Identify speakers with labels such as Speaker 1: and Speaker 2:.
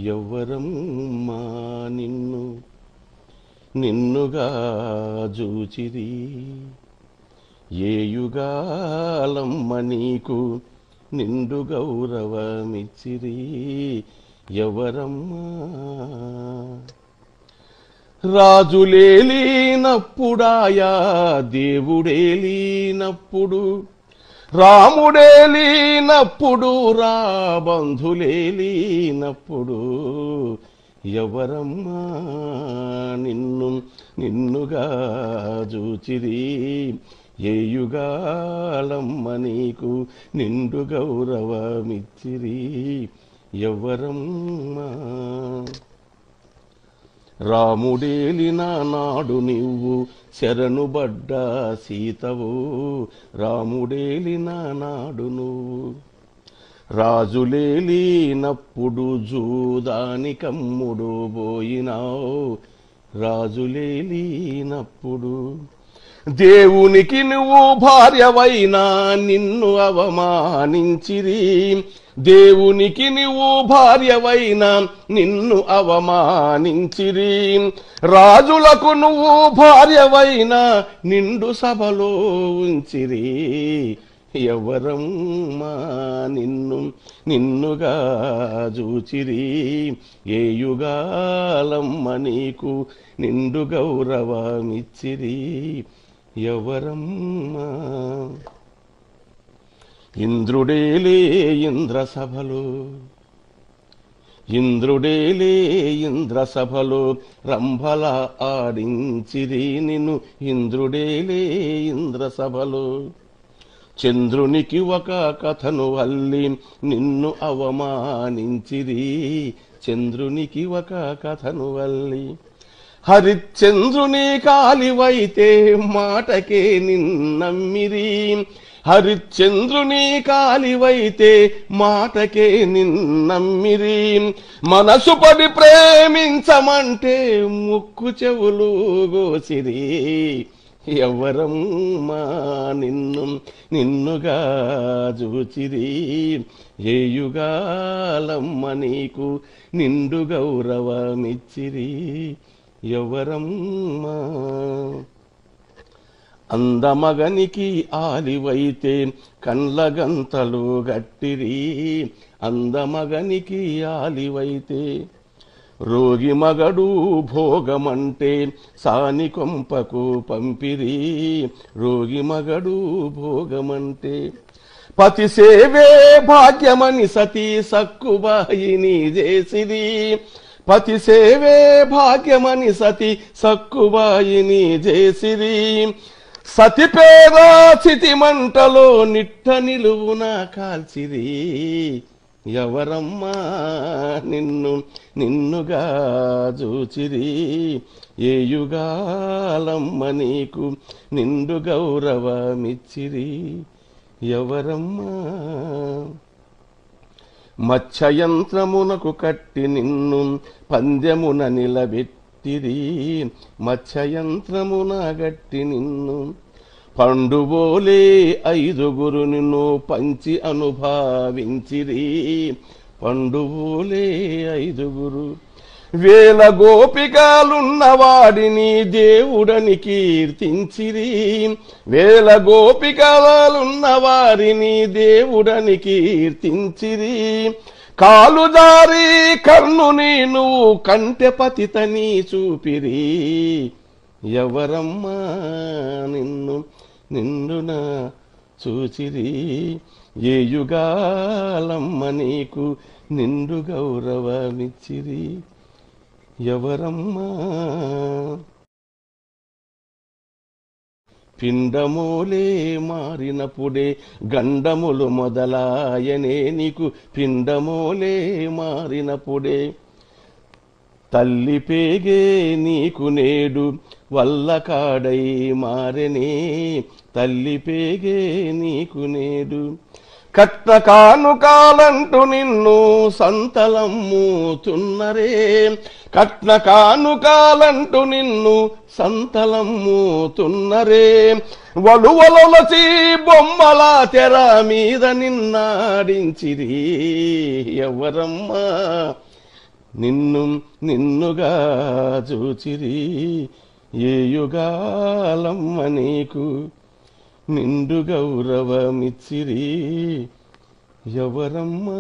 Speaker 1: ఎవ్వరమ్మా నిన్ను నిన్నుగా జూచిరి ఏ యుగాలమ్మ నీకు నిండు గౌరవమిచ్చిరి ఎవరమ్మా రాజులేలినప్పుడాయా దేవుడేలినప్పుడు రాముడేలినప్పుడు రా బంధులేలినప్పుడు ఎవరమ్మా నిన్ను నిన్నుగా జూచిరి ఏ యుగాలమ్మ నీకు నిండు గౌరవమిచ్చిరి ఎవరమ్మా రాముడేలిన నాడు నీవు శరణుబడ్డ సీతవు రాముడేలిన నాడు నువ్వు రాజులేలినప్పుడు జూదానికమ్ముడు పోయినావు రాజులేలినప్పుడు దేవునికి నువ్వు భార్యవైనా నిన్ను అవమానించిరి దేవునికి నువ్వు భార్యవైనా నిన్ను అవమానించిరి రాజులకు నువ్వు భార్యవైనా నిండు సభలో ఉంచిరి ఎవరమ్మా నిన్ను నిన్నుగా జూచిరి ఏ యుగాలమ్మ నీకు నిండు గౌరవమిచ్చిరి ఎవరమ్మా ఇంద్రుడేలే ఇంద్రసభలో ఇంద్రుడేలే ఇంద్రసభలో రంభల ఆడించిరి నిన్ను ఇంద్రుడేలే ఇంద్రసభలో చంద్రునికి ఒక కథను అల్లి నిన్ను అవమానించిరి చంద్రునికి ఒక కథను అల్లి హరిశ్చంద్రుని కాలివైతే మాటకే నిన్నమ్మిరి హరిశ్చంద్రుని కాలివైతే మాటకే నిన్నమ్మిరి మనసు పడి ప్రేమించమంటే ముక్కు చెవులు గోసిరి ఎవరమ్మా నిన్ను నిన్నుగా జూచిరి ఏ యుగాలమ్మ నీకు నిండు గౌరవమిచ్చిరి ఎవరమ్మా అందమగనికి ఆలివైతే కండ్లగంతలు గట్టిరి అందమగనికి ఆలివైతే రోగి మగడు భోగమంటే సాని కొంపకు పంపిరి రోగి మగడు భోగమంటే పతి సేవే భాగ్యమని సతీ సక్కుబాయిని చేసిరి పతి సేవే భాగ్యమని సతి సక్కుబాయిని చేసిరి సతి పేద చితి మంటలో నిట్ట నిలువున కాల్చిరి ఎవరమ్మా నిన్ను నిన్నుగా జూచిరి ఏ యుగాలమ్మ నీకు నిండు గౌరవమిచ్చిరి ఎవరమ్మా మత్స్యయంత్రమునకు కట్టి నిన్ను పందెమున నిలబెట్టిరి మత్స్యయంత్రమున గట్టి నిన్ను పండుబోలే ఐదుగురు నిన్ను పంచి అనుభవించిరి పండుబోలే ఐదుగురు వేల గోపికలున్నవాడిని దేవుడని కీర్తించిరి వేల గోపికలున్నవారిని దేవుడని కీర్తించిరి కాలు దారి కర్ణుని నువ్వు కంటె పతితని చూపిరి ఎవరమ్మా నిన్ను నిన్నున చూచిరి ఏ యుగాలమ్మ నీకు నిండు గౌరవమిచ్చిరి ఎవరమ్మా పిండమోలే మారినప్పుడే గండములు మొదలాయనే నీకు పిండమోలే మారినప్పుడే తల్లి పేగే నీకు నేడు వల్ల కాడై మారెనే తల్లి పేగే నీకు నేడు కట్న కానుకాలంటూ నిన్ను సంతలమ్ముతున్నరే కట్న కానుకాలంటూ నిన్ను సంతలమ్ముతున్నరే వలువలొలసి బొమ్మల తెర మీద నిన్నాడించిరి ఎవరమ్మా నిన్ను నిన్నుగా చూచిరి ఏ యుగాలమ్మ నీకు నిండు గౌరవమిచ్చిరి ఎవరమ్మా.